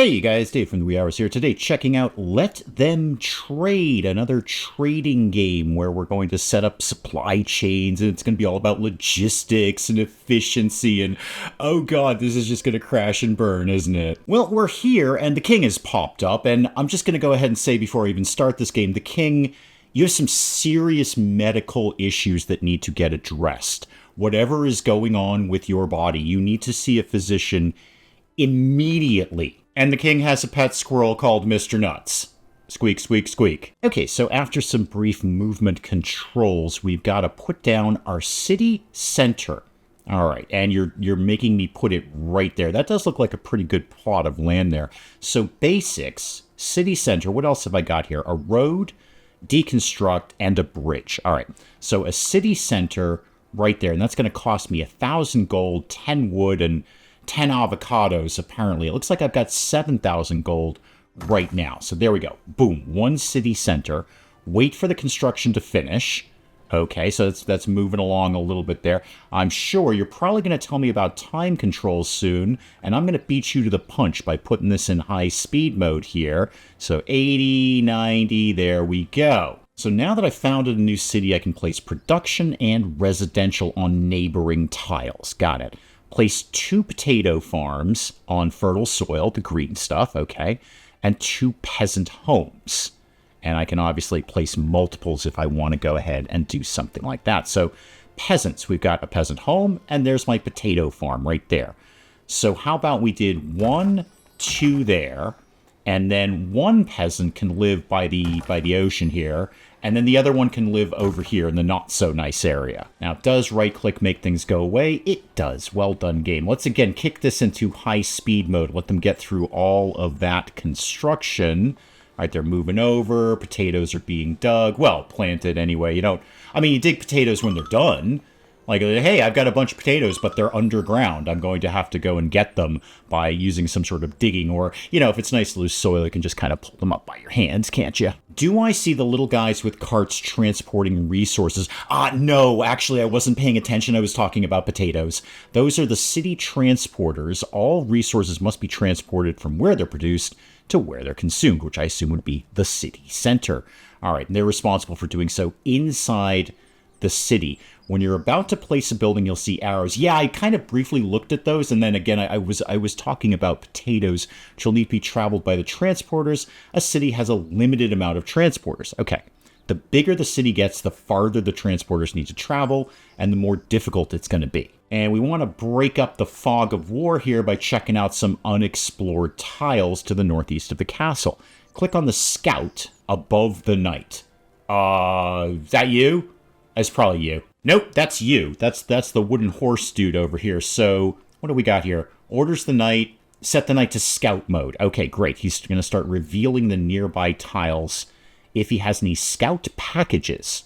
Hey you guys, Dave from the Wee Hours here today, checking out Let Them Trade, another trading game where we're going to set up supply chains and it's going to be all about logistics and efficiency and oh god, this is just going to crash and burn, isn't it? Well, we're here and the king has popped up and I'm just going to go ahead and say before I even start this game, the king, you have some serious medical issues that need to get addressed. Whatever is going on with your body, you need to see a physician immediately. And the king has a pet squirrel called Mr. Nuts. Squeak, squeak, squeak. Okay, so after some brief movement controls, we've got to put down our city center. All right, and you're making me put it right there. That does look like a pretty good plot of land there. So basics, city center, what else have I got here? A road, deconstruct, and a bridge. All right, so a city center right there, and that's going to cost me 1,000 gold, 10 wood, and 10 avocados, apparently. It looks like I've got 7,000 gold right now. So there we go. Boom. One city center. Wait for the construction to finish. Okay, so that's moving along a little bit there. I'm sure you're probably going to tell me about time controls soon, and I'm going to beat you to the punch by putting this in high speed mode here. So 80, 90, there we go. So now that I've founded a new city, I can place production and residential on neighboring tiles. Got it. Place 2 potato farms on fertile soil, the green stuff, okay, and 2 peasant homes. And I can obviously place multiples if I want to go ahead and do something like that. So peasants, we've got a peasant home, and there's my potato farm right there. So how about we did 1, 2 there, and then 1 peasant can live by the ocean here, and then the other one can live over here in the not-so-nice area. Now, does right-click make things go away? It does. Well done, game. Let's, again, kick this into high-speed mode. Let them get through all of that construction. All right, they're moving over. Potatoes are being dug. Well, planted anyway. You dig potatoes when they're done. Like, hey, I've got a bunch of potatoes, but they're underground. I'm going to have to go and get them by using some sort of digging. Or, if it's nice loose soil, you can just kind of pull them up by your hands, can't you? Do I see the little guys with carts transporting resources? No, actually, I wasn't paying attention. I was talking about potatoes. Those are the city transporters. All resources must be transported from where they're produced to where they're consumed, which I assume would be the city center. All right, and they're responsible for doing so inside the city. When you're about to place a building, you'll see arrows. Yeah, I kind of briefly looked at those, and then again, I was talking about potatoes, which will need to be traveled by the transporters. A city has a limited amount of transporters. Okay, the bigger the city gets, the farther the transporters need to travel, and the more difficult it's going to be. And we want to break up the fog of war here by checking out some unexplored tiles to the northeast of the castle. Click on the scout above the knight. Is that you? That's probably you. Nope, that's you. That's the wooden horse dude over here. So, what do we got here? Orders the knight, set the knight to scout mode. Okay, great. He's going to start revealing the nearby tiles if he has any scout packages.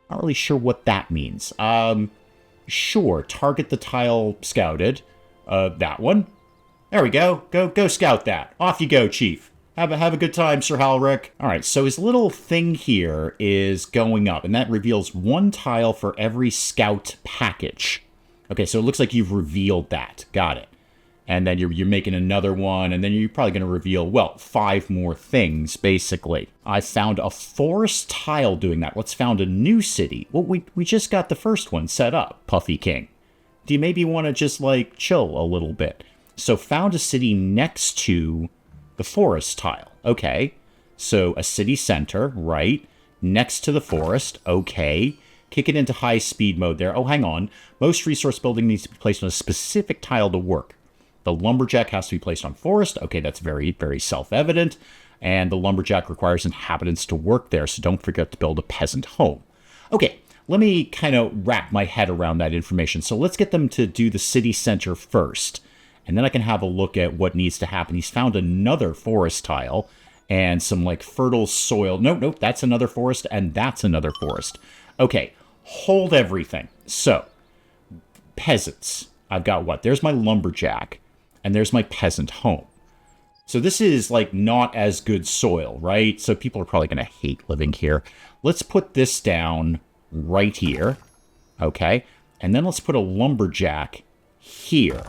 Not really sure what that means. Sure, target the tile scouted. That one. There we go. Go scout that. Off you go, chief. Have a good time, Sir Halric. All right, so his little thing here is going up, and that reveals 1 tile for every scout package. Okay, so it looks like you've revealed that. Got it. And then you're making another one, and then you're probably going to reveal, well, 5 more things, basically. I found a forest tile doing that. Let's found a new city. Well, we just got the first one set up, Puffy King. Do you maybe want to just, chill a little bit? So found a city next to the forest tile. Okay. So a city center, right? Next to the forest. Okay. Kick it into high speed mode there. Oh, hang on. Most resource building needs to be placed on a specific tile to work. The lumberjack has to be placed on forest. Okay, that's very, very self-evident. And the lumberjack requires inhabitants to work there, so don't forget to build a peasant home. Okay, let me kind of wrap my head around that information. So let's get them to do the city center first. And then I can have a look at what needs to happen. He's found another forest tile and some fertile soil. Nope, that's another forest and that's another forest. Okay, hold everything. So, peasants. I've got what? There's my lumberjack and there's my peasant home. So this is not as good soil, right? So people are probably going to hate living here. Let's put this down right here. Okay, and then let's put a lumberjack here.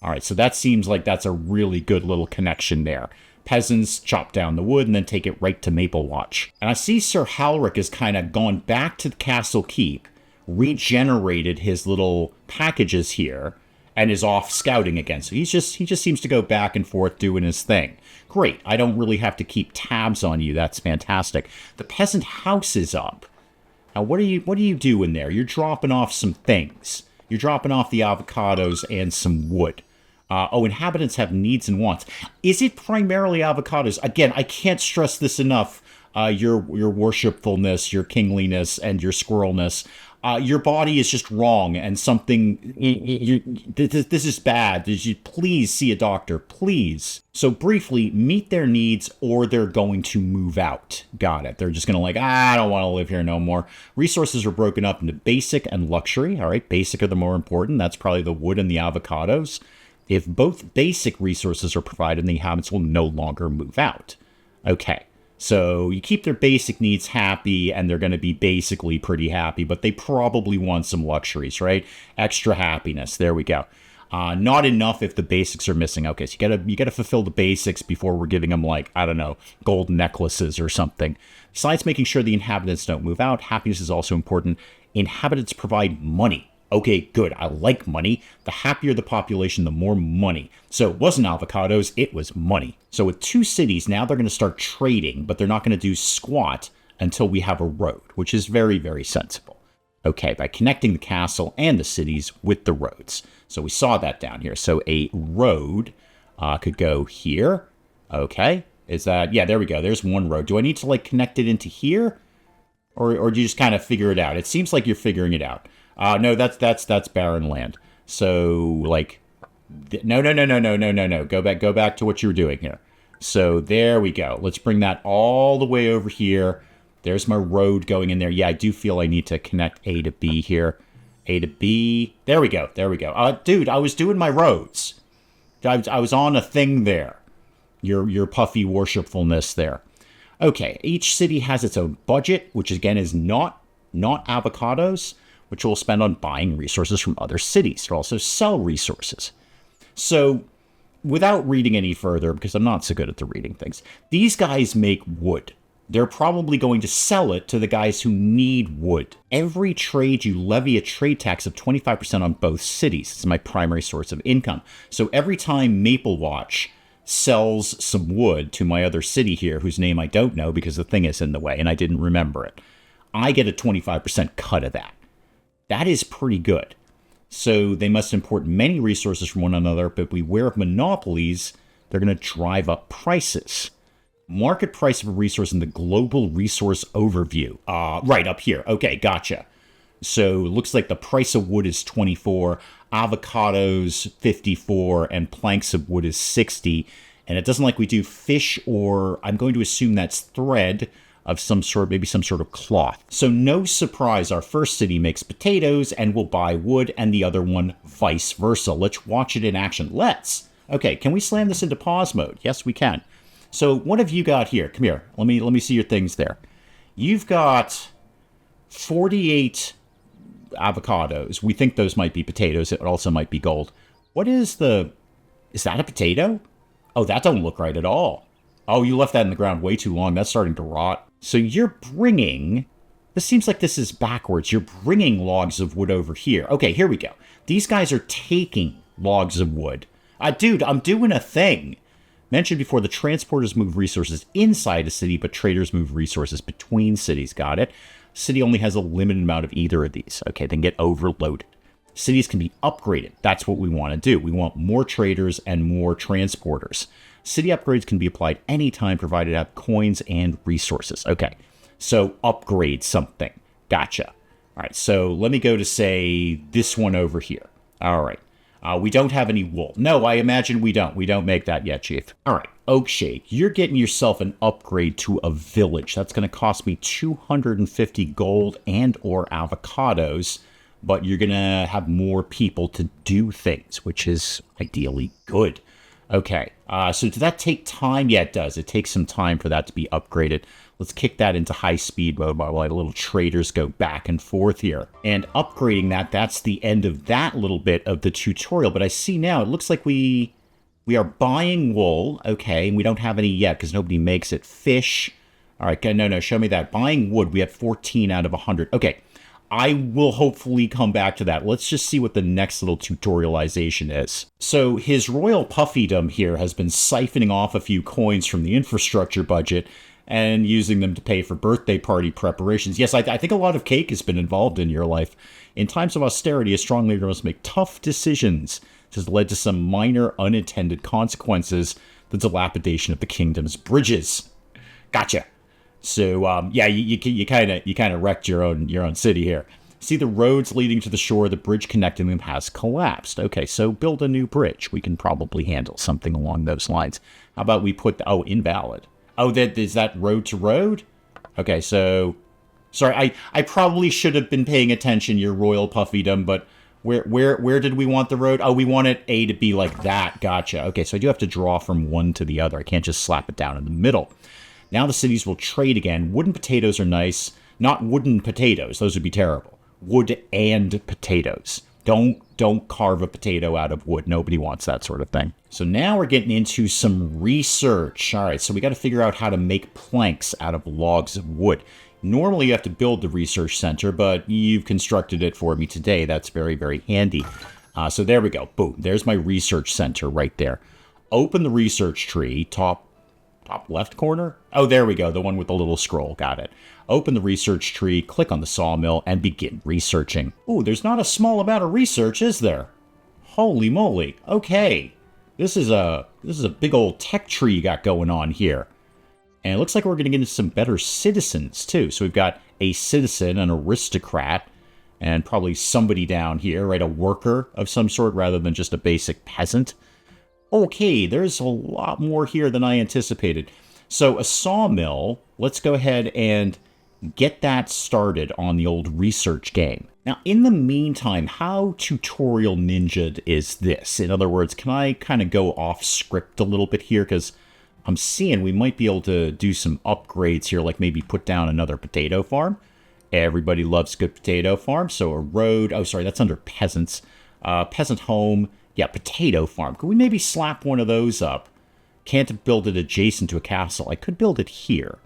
All right, so that seems like that's a really good little connection there. Peasants chop down the wood and then take it right to Maple Watch. And I see Sir Halric has kind of gone back to the castle keep, regenerated his little packages here, and is off scouting again. So he just seems to go back and forth doing his thing. Great. I don't really have to keep tabs on you. That's fantastic. The peasant house is up. Now, what are you doing there? You're dropping off some things. You're dropping off the avocados and some wood. Inhabitants have needs and wants. Is it primarily avocados? Again, I can't stress this enough. Your worshipfulness, your kingliness, and your squirrelness. Your body is just wrong, and something. This is bad. Please see a doctor, please. So briefly, meet their needs, or they're going to move out. Got it. They're just going to I don't want to live here no more. Resources are broken up into basic and luxury. All right, basic are the more important. That's probably the wood and the avocados. If both basic resources are provided, the inhabitants will no longer move out. Okay, so you keep their basic needs happy, and they're going to be basically pretty happy, but they probably want some luxuries, right? Extra happiness. There we go. Not enough if the basics are missing. Okay, so you gotta fulfill the basics before we're giving them, gold necklaces or something. Besides making sure the inhabitants don't move out, happiness is also important. Inhabitants provide money. Okay, good. I like money. The happier the population, the more money. So it wasn't avocados, it was money. So with 2 cities, now they're going to start trading, but they're not going to do squat until we have a road, which is very, very sensible. Okay, by connecting the castle and the cities with the roads. So we saw that down here. So a road could go here. Okay, is that, yeah, there we go. There's one road. Do I need to connect it into here? Or do you just kind of figure it out? It seems like you're figuring it out. No, that's barren land. So, no. Go back to what you were doing here. So there we go. Let's bring that all the way over here. There's my road going in there. Yeah, I do feel I need to connect A to B here. A to B. There we go. Dude, I was doing my roads. I was on a thing there. Your puffy worshipfulness there. Okay, each city has its own budget, which again is not avocados, which we'll spend on buying resources from other cities. They'll also sell resources. So, without reading any further, because I'm not so good at the reading things, these guys make wood. They're probably going to sell it to the guys who need wood. Every trade, you levy a trade tax of 25% on both cities. It's my primary source of income. So every time Maple Watch sells some wood to my other city here, whose name I don't know because the thing is in the way and I didn't remember it, I get a 25% cut of that. That is pretty good. So they must import many resources from one another, but beware of monopolies. They're going to drive up prices. Market price of a resource in the global resource overview. Right up here. Okay, gotcha. So it looks like the price of wood is 24, avocados 54, and planks of wood is 60. And it doesn't like we do fish, or I'm going to assume that's thread of some sort, maybe some sort of cloth. So no surprise, our first city makes potatoes and will buy wood, and the other one vice versa. Let's watch it in action. Let's. Okay, can we slam this into pause mode? Yes, we can. So what have you got here? Come here. Let me see your things there. You've got 48 avocados. We think those might be potatoes. It also might be gold. What is that a potato? Oh, that don't look right at all. Oh, you left that in the ground way too long. That's starting to rot. So you're bringing, this seems like this is backwards. You're bringing logs of wood over here. Okay, here we go. These guys are taking logs of wood. Dude, I'm doing a thing. Mentioned before, the transporters move resources inside a city, but traders move resources between cities. Got it? City only has a limited amount of either of these. Okay, then get overloaded. Cities can be upgraded. That's what we want to do. We want more traders and more transporters. City upgrades can be applied anytime, provided to have coins and resources. Okay, so upgrade something. Gotcha. All right, so let me go to, say, this one over here. All right. We don't have any wool. No, I imagine we don't. We don't make that yet, Chief. All right, Oakshade, you're getting yourself an upgrade to a village. That's going to cost me 250 gold and or avocados, but you're going to have more people to do things, which is ideally good. Okay, so does that take time? Yeah, it does. It takes some time for that to be upgraded. Let's kick that into high speed mode while the little traders go back and forth here. And upgrading that, that's the end of that little bit of the tutorial. But I see now, it looks like we are buying wool. Okay, and we don't have any yet because nobody makes it. Fish. All right, no, show me that. Buying wood, we have 14 out of 100. Okay, I will hopefully come back to that. Let's just see what the next little tutorialization is. So his royal puffydom here has been siphoning off a few coins from the infrastructure budget and using them to pay for birthday party preparations. Yes, I think a lot of cake has been involved in your life. In times of austerity, a strong leader must make tough decisions. This has led to some minor unintended consequences, the dilapidation of the kingdom's bridges. Gotcha. So, yeah, you kind of wrecked your own city here. See, the roads leading to the shore, the bridge connecting them has collapsed. Okay, so build a new bridge. We can probably handle something along those lines. How about we put invalid. Oh, is that road to road? Okay, so sorry, I probably should have been paying attention, your royal puffydom, but where did we want the road? Oh, we wanted A to be like that. Gotcha. Okay, so I do have to draw from one to the other. I can't just slap it down in the middle. Now the cities will trade again. Wooden potatoes are nice. Not wooden potatoes. Those would be terrible. Wood and potatoes. Don't carve a potato out of wood. Nobody wants that sort of thing. So now we're getting into some research. All right, so we got to figure out how to make planks out of logs of wood. Normally you have to build the research center, but you've constructed it for me today. That's very, very handy. So there we go. Boom. There's my research center right there. Open the research tree, top left corner. Oh, there we go. The one with the little scroll. Got it. Open the research tree, click on the sawmill, and begin researching. Ooh, there's not a small amount of research, is there? Holy moly. Okay. This is a big old tech tree you got going on here. And it looks like we're going to get into some better citizens, too. So we've got a citizen, an aristocrat, and probably somebody down here, right? A worker of some sort rather than just a basic peasant. Okay, there's a lot more here than I anticipated. So a sawmill, let's go ahead and get that started on the old research game. Now, in the meantime, how tutorial ninja'd is this? In other words, can I kind of go off script a little bit here? Because I'm seeing we might be able to do some upgrades here, like maybe put down another potato farm. Everybody loves good potato farm. So a road, oh, sorry, that's under peasants. Peasant home, yeah, potato farm. Could we maybe slap one of those up? Can't build it adjacent to a castle. I could build it here.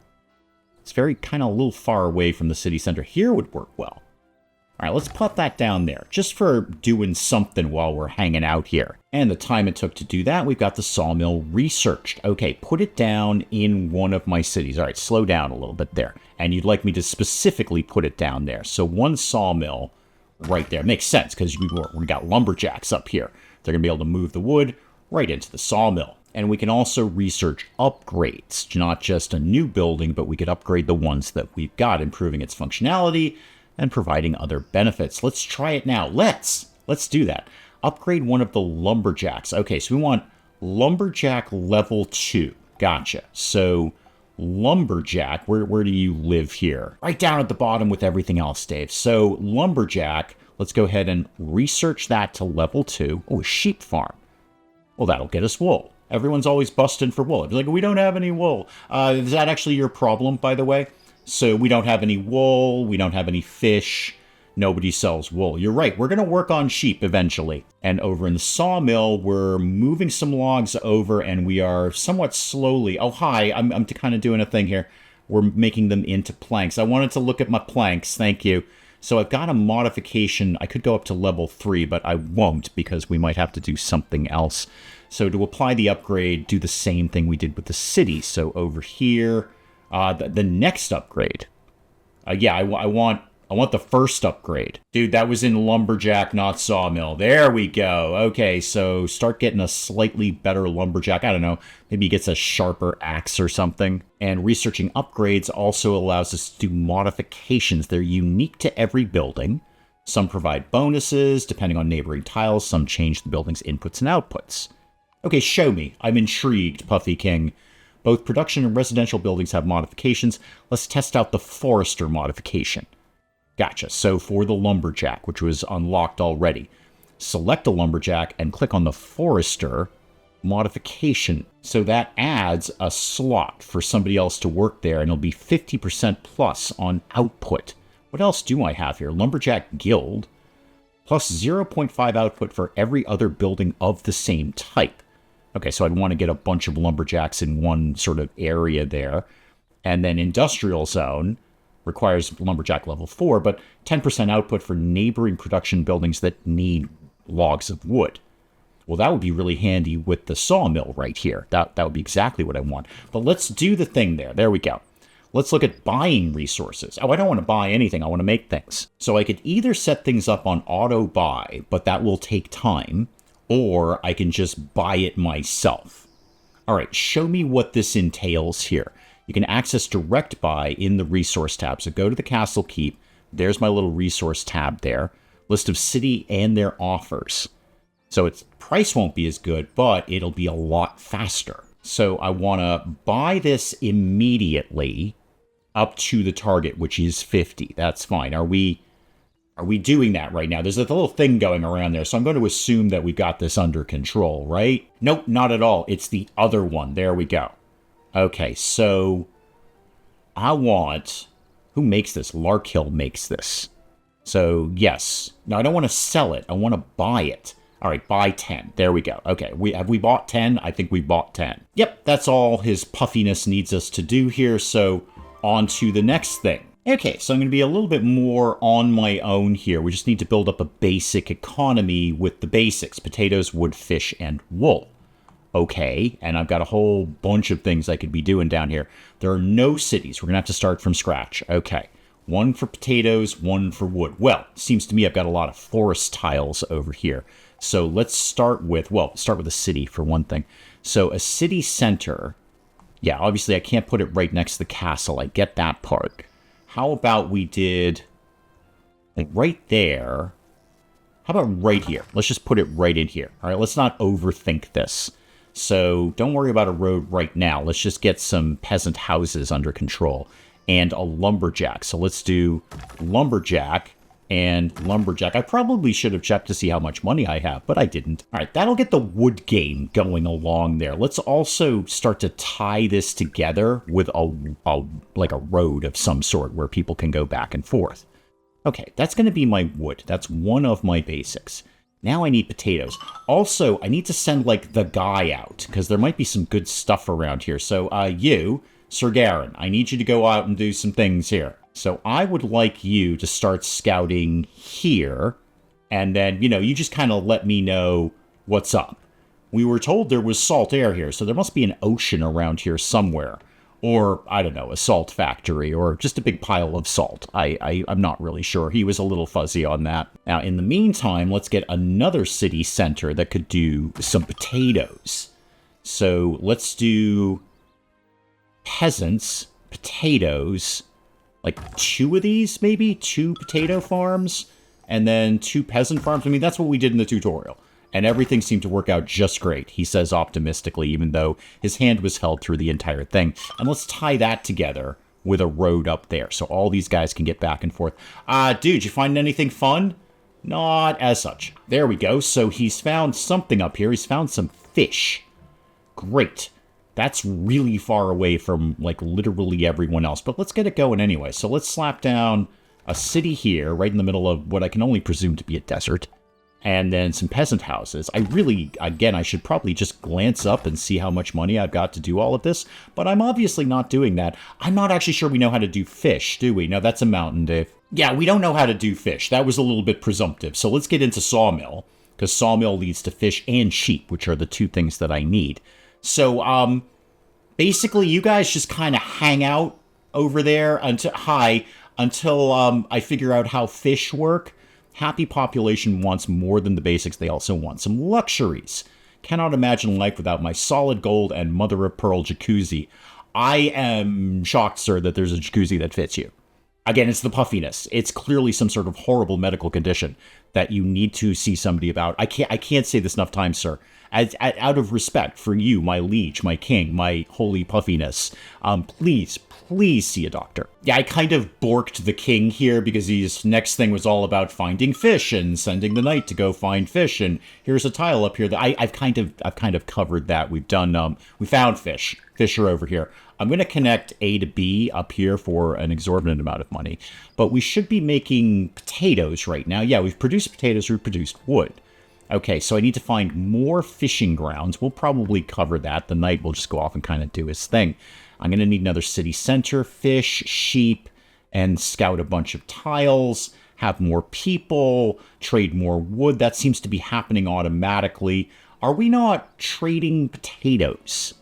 It's very kind of a little far away from the city center. Here would work well. All right, let's put that down there, just for doing something while we're hanging out here. And the time it took to do that, we've got the sawmill researched. Okay, put it down in one of my cities. All right, slow down a little bit there. And you'd like me to specifically put it down there. So one sawmill right there. Makes sense, because we got lumberjacks up here. They're going to be able to move the wood right into the sawmill. And we can also research upgrades, not just a new building, but we could upgrade the ones that we've got, improving its functionality and providing other benefits. Let's try it now. Let's do that. Upgrade one of the lumberjacks. Okay, so we want lumberjack level 2. Gotcha. So lumberjack, where do you live here? Right down at the bottom with everything else, Dave. So lumberjack, let's go ahead and research that to level 2. Oh, a sheep farm. Well, that'll get us wool. Everyone's always busting for wool. It's like, we don't have any wool. Is that actually your problem, by the way? So we don't have any wool. We don't have any fish. Nobody sells wool. You're right. We're going to work on sheep eventually. And over in the sawmill, we're moving some logs over, and we are somewhat slowly. Oh, hi. I'm kind of doing a thing here. We're making them into planks. I wanted to look at my planks. Thank you. So I've got a modification. I could go up to level 3, but I won't because we might have to do something else. So to apply the upgrade, do the same thing we did with the city. So over here, the next upgrade. Yeah, I want the first upgrade. Dude, that was in lumberjack, not sawmill. There we go. Okay, so start getting a slightly better lumberjack. I don't know, maybe he gets a sharper axe or something. And researching upgrades also allows us to do modifications. They're unique to every building. Some provide bonuses, depending on neighboring tiles. Some change the building's inputs and outputs. Okay, show me. I'm intrigued, Puffy King. Both production and residential buildings have modifications. Let's test out the forester modification. Gotcha. So for the lumberjack, which was unlocked already, select a lumberjack and click on the forester. modification. So that adds a slot for somebody else to work there, and it'll be 50% plus on output. What else do I have here? Lumberjack Guild, plus 0.5 output for every other building of the same type. Okay, so I'd want to get a bunch of lumberjacks in one sort of area there. And then Industrial Zone requires lumberjack level 4, but 10% output for neighboring production buildings that need logs of wood. Well, that would be really handy with the sawmill right here. That would be exactly what I want. But let's do the thing there. There we go. Let's look at buying resources. Oh, I don't want to buy anything. I want to make things. So I could either set things up on auto buy, but that will take time, or I can just buy it myself. All right, show me what this entails here. You can access direct buy in the resource tab. So go to the castle keep. There's my little resource tab there. List of city and their offers. So its price won't be as good, but it'll be a lot faster. So I want to buy this immediately up to the target, which is 50. That's fine. Are we doing that right now? There's a little thing going around there, so I'm going to assume that we got this under control, right? Nope, not at all. It's the other one. There we go. Okay, so I want... Who makes this? Larkhill makes this. So, yes. No, I don't want to sell it. I want to buy it. All right, buy 10. There we go. Okay, have we bought 10? I think we bought 10. Yep, that's all his puffiness needs us to do here, so on to the next thing. Okay, so I'm going to be a little bit more on my own here. We just need to build up a basic economy with the basics: potatoes, wood, fish, and wool. Okay, and I've got a whole bunch of things I could be doing down here. There are no cities. We're going to have to start from scratch. Okay, one for potatoes, one for wood. Well, it seems to me I've got a lot of forest tiles over here. So let's start with, a city for one thing. So a city center, yeah, obviously I can't put it right next to the castle. I get that part. How about we did, like right there, how about right here? Let's just put it right in here. All right, let's not overthink this. So don't worry about a road right now. Let's just get some peasant houses under control and a lumberjack. So let's do lumberjack and lumberjack. I probably should have checked to see how much money I have, but I didn't. All right, that'll get the wood game going along there. Let's also start to tie this together with like a road of some sort where people can go back and forth. Okay, that's going to be my wood. That's one of my basics. Now I need potatoes. Also, I need to send, like, the guy out, because there might be some good stuff around here. So, you, Sir Garin, I need you to go out and do some things here. So I would like you to start scouting here, and then, you just kind of let me know what's up. We were told there was salt air here, so there must be an ocean around here somewhere. Or, I don't know, a salt factory, or just a big pile of salt. I'm not really sure. He was a little fuzzy on that. Now, in the meantime, let's get another city center that could do some potatoes. So let's do peasants, potatoes, like 2 of these, maybe? 2 potato farms, and then 2 peasant farms. I mean, that's what we did in the tutorial. And everything seemed to work out just great, he says optimistically, even though his hand was held through the entire thing. And let's tie that together with a road up there, so all these guys can get back and forth. Dude, you find anything fun? Not as such. There we go. So he's found something up here. He's found some fish. Great. That's really far away from, like, literally everyone else. But let's get it going anyway. So let's slap down a city here, right in the middle of what I can only presume to be a desert. And then some peasant houses. I should probably just glance up and see how much money I've got to do all of this. But I'm obviously not doing that. I'm not actually sure we know how to do fish, do we? No, that's a mountain, Dave. Yeah, we don't know how to do fish. That was a little bit presumptive. So let's get into sawmill, because sawmill leads to fish and sheep, which are the 2 things that I need. So, basically, you guys just kind of hang out over there until I figure out how fish work. Happy population wants more than the basics. They also want some luxuries. Cannot imagine life without my solid gold and mother of pearl jacuzzi. I am shocked, sir, that there's a jacuzzi that fits you. Again, it's the puffiness. It's clearly some sort of horrible medical condition that you need to see somebody about. I can't say this enough times, sir. Out of respect for you, my liege, my king, my holy puffiness, please see a doctor. Yeah, I kind of borked the king here because his next thing was all about finding fish and sending the knight to go find fish. And here's a tile up here that I've kind of covered that. We've done we found fish. Fish are over here. I'm going to connect A to B up here for an exorbitant amount of money, but we should be making potatoes right now. Yeah, we've produced potatoes, we've produced wood. Okay, so I need to find more fishing grounds. We'll probably cover that. The knight will just go off and kind of do his thing. I'm going to need another city center, fish, sheep, and scout a bunch of tiles, have more people, trade more wood. That seems to be happening automatically. Are we not trading potatoes?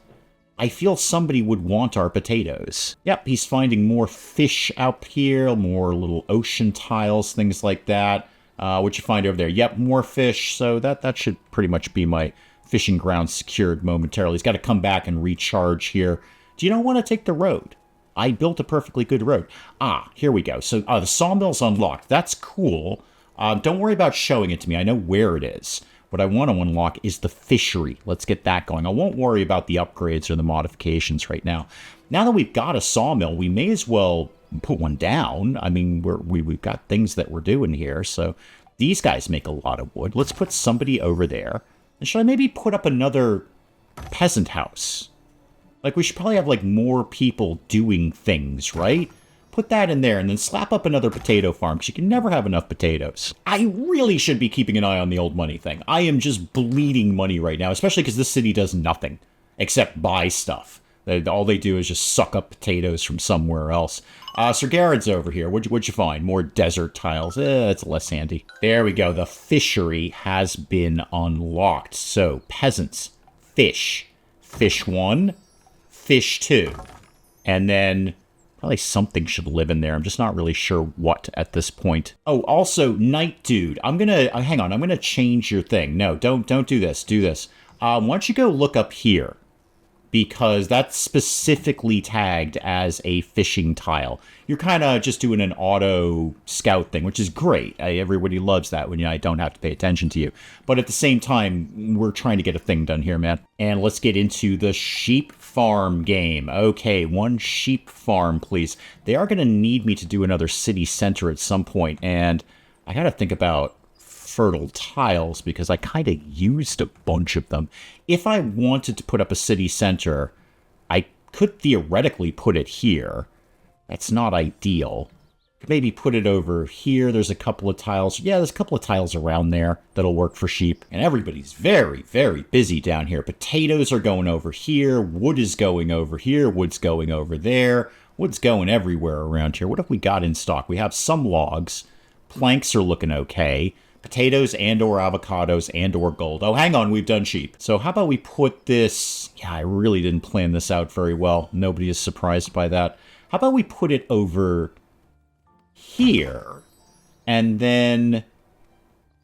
I feel somebody would want our potatoes. Yep, he's finding more fish out here, more little ocean tiles, things like that. What you find over there? Yep, more fish. So that should pretty much be my fishing ground secured momentarily. He's got to come back and recharge here. Do you not want to take the road? I built a perfectly good road. Here we go. So the sawmill's unlocked. That's cool. Don't worry about showing it to me. I know where it is. What I want to unlock is the fishery. Let's get that going. I won't worry about the upgrades or the modifications right now. Now that we've got a sawmill, we may as well put one down. I mean, we've got things that we're doing here. So these guys make a lot of wood. Let's put somebody over there. And should I maybe put up another peasant house? Like, we should probably have, like, more people doing things, right? Put that in there and then slap up another potato farm, because you can never have enough potatoes. I really should be keeping an eye on the old money thing. I am just bleeding money right now, especially because this city does nothing except buy stuff. All they do is just suck up potatoes from somewhere else. Sir Garrett's over here. What'd you find? More desert tiles. It's less handy. There we go. The fishery has been unlocked. So, peasants, fish. Fish 1, fish 2. And then probably something should live in there. I'm just not really sure what at this point. Oh, also, night dude. I'm gonna hang on. I'm gonna change your thing. No, don't do this. Do this. Why don't you go look up here? Because that's specifically tagged as a fishing tile. You're kind of just doing an auto scout thing, which is great. Everybody loves that when I don't have to pay attention to you. But at the same time, we're trying to get a thing done here, man. And let's get into the sheep farm game. Okay, one sheep farm, please. They are going to need me to do another city center at some point, and I got to think about fertile tiles because I kind of used a bunch of them. If I wanted to put up a city center, I could theoretically put it here. That's not ideal. Could maybe put it over here. There's a couple of tiles. Yeah, there's a couple of tiles around there that'll work for sheep. And everybody's very, very busy down here. Potatoes are going over here. Wood is going over here. Wood's going over there. Wood's going everywhere around here. What have we got in stock? We have some logs. Planks are looking okay. Potatoes and or avocados and or gold. Oh, hang on, we've done sheep. So how about we put this... Yeah, I really didn't plan this out very well. Nobody is surprised by that. How about we put it over here? And then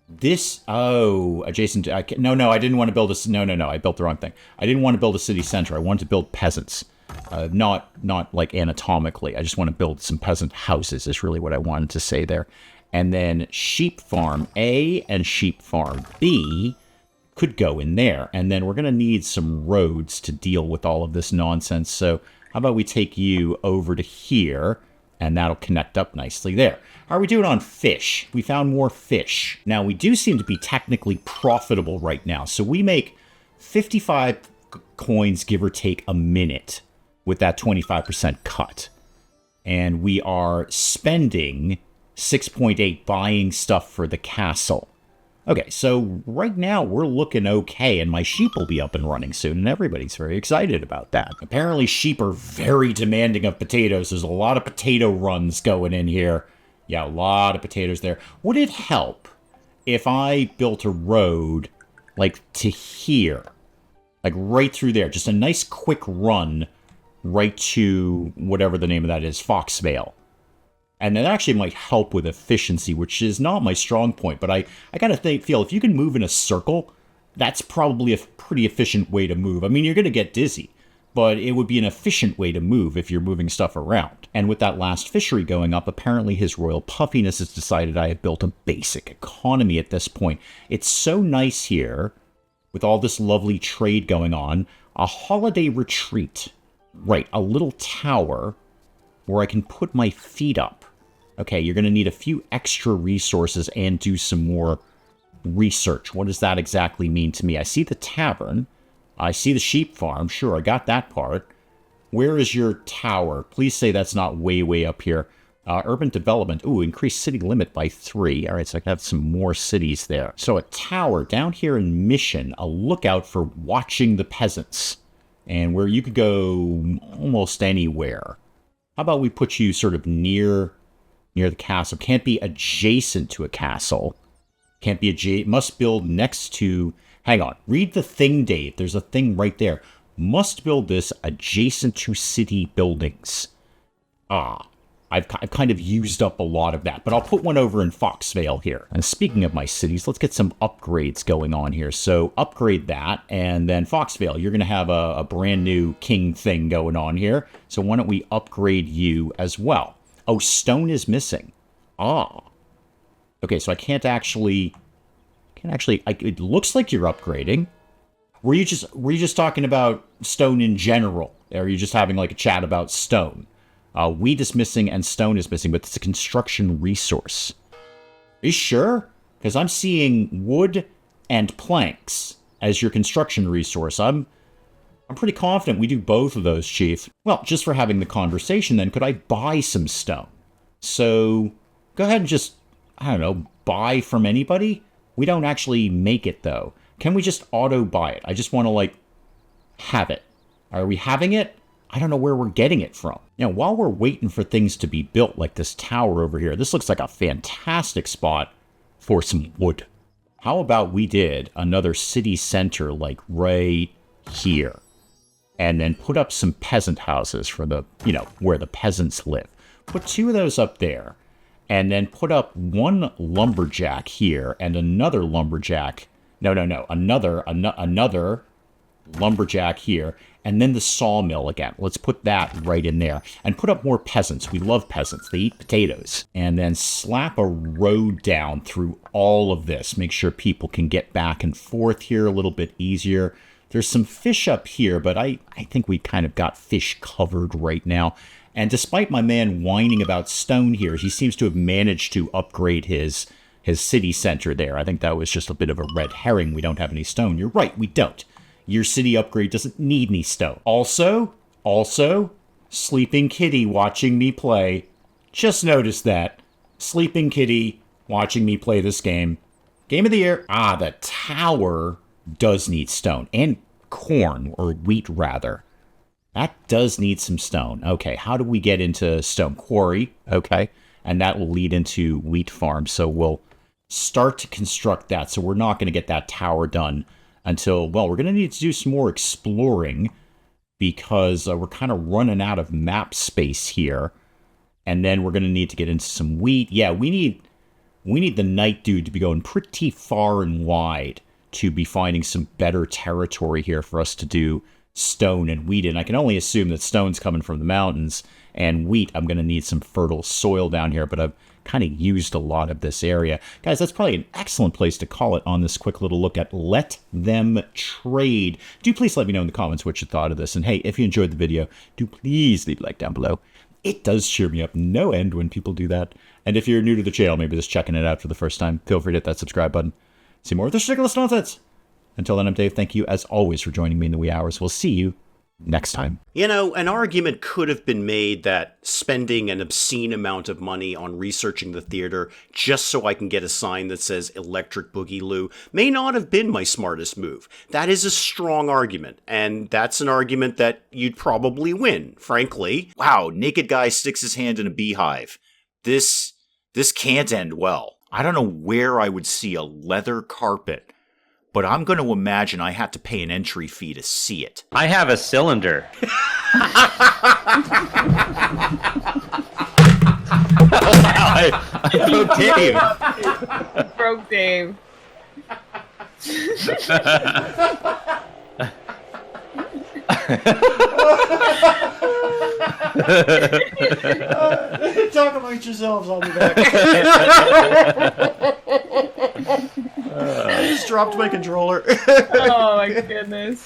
this... Oh, adjacent to... No, I didn't want to build a... No, I built the wrong thing. I didn't want to build a city center. I wanted to build peasants. Not like anatomically. I just want to build some peasant houses is really what I wanted to say there. And then sheep farm A and sheep farm B could go in there. And then we're going to need some roads to deal with all of this nonsense. So how about we take you over to here, and that'll connect up nicely there. How are we doing on fish? We found more fish. Now, we do seem to be technically profitable right now. So we make 55 coins, give or take, a minute with that 25% cut. And we are spending 6.8 buying stuff for the castle. Okay, so right now we're looking okay, and my sheep will be up and running soon, and everybody's very excited about that. Apparently sheep are very demanding of potatoes. There's a lot of potato runs going in here. Yeah, a lot of potatoes there. Would it help if I built a road, like, to here? Like, right through there. Just a nice quick run right to whatever the name of that is, Foxvale. And that actually might help with efficiency, which is not my strong point. But I gotta feel if you can move in a circle, that's probably a pretty efficient way to move. I mean, you're gonna get dizzy, but it would be an efficient way to move if you're moving stuff around. And with that last fishery going up, apparently his royal puffiness has decided I have built a basic economy at this point. It's so nice here, with all this lovely trade going on. A holiday retreat. Right, a little tower where I can put my feet up. Okay, you're going to need a few extra resources and do some more research. What does that exactly mean to me? I see the tavern. I see the sheep farm. Sure, I got that part. Where is your tower? Please say that's not way up here. Urban development. Ooh, increase city limit by 3. All right, so I can have some more cities there. So a tower down here in Mission, a lookout for watching the peasants. And where you could go almost anywhere. How about we put you sort of near the castle? Can't be adjacent to a castle. Can't be must build next to... Hang on. Read the thing, Dave. There's a thing right there. Must build this adjacent to city buildings. I've kind of used up a lot of that, but I'll put one over in Foxvale here. And speaking of my cities, let's get some upgrades going on here. So upgrade that, and then Foxvale, you're going to have a brand new king thing going on here. So why don't we upgrade you as well? Oh, stone is missing. Okay, so I can't actually... it looks like you're upgrading. Were you just talking about stone in general? Or are you just having like a chat about stone? Wheat is missing and stone is missing, but it's a construction resource. Are you sure? Because I'm seeing wood and planks as your construction resource. I'm pretty confident we do both of those, Chief. Well, just for having the conversation then, could I buy some stone? So, go ahead and just, I don't know, buy from anybody? We don't actually make it, though. Can we just auto-buy it? I just want to, like, have it. Are we having it? I don't know where we're getting it from. Now, while we're waiting for things to be built, like this tower over here, this looks like a fantastic spot for some wood. How about we did another city center, like, right here? And then put up some peasant houses for the, where the peasants live. Put 2 of those up there. And then put up 1 lumberjack here and another lumberjack. Another lumberjack here. And then the sawmill again. Let's put that right in there. And put up more peasants. We love peasants. They eat potatoes. And then slap a road down through all of this. Make sure people can get back and forth here a little bit easier. There's some fish up here, but I think we kind of got fish covered right now. And despite my man whining about stone here, he seems to have managed to upgrade his city center there. I think that was just a bit of a red herring. We don't have any stone. You're right, we don't. Your city upgrade doesn't need any stone. Also, Sleeping Kitty watching me play. Just noticed that. Sleeping Kitty watching me play this game. Game of the year. The tower does need stone. And corn, or wheat rather. That does need some stone. Okay, how do we get into stone quarry? Okay, and that will lead into wheat farm. So we'll start to construct that. So we're not going to get that tower done until, well, we're going to need to do some more exploring because we're kind of running out of map space here. And then we're going to need to get into some wheat. Yeah, we need the night dude to be going pretty far and wide to be finding some better territory here for us to do stone and wheat in. I can only assume that stone's coming from the mountains, and wheat, I'm going to need some fertile soil down here, but I've kind of used a lot of this area. Guys, that's probably an excellent place to call it on this quick little look at Let Them Trade. Do please let me know in the comments what you thought of this, and hey, if you enjoyed the video, do please leave a like down below. It does cheer me up no end when people do that. And if you're new to the channel, maybe just checking it out for the first time, feel free to hit that subscribe button. See more of this ridiculous nonsense. Until then, I'm Dave. Thank you, as always, for joining me in the wee hours. We'll see you next time. You know, an argument could have been made that spending an obscene amount of money on researching the theater just so I can get a sign that says Electric Boogaloo may not have been my smartest move. That is a strong argument, and that's an argument that you'd probably win, frankly. Wow, naked guy sticks his hand in a beehive. This can't end well. I don't know where I would see a leather carpet, but I'm going to imagine I had to pay an entry fee to see it. I have a cylinder. I broke Dave. Broke Dave. Talk amongst yourselves, I'll be back. I just dropped my controller. Oh my goodness.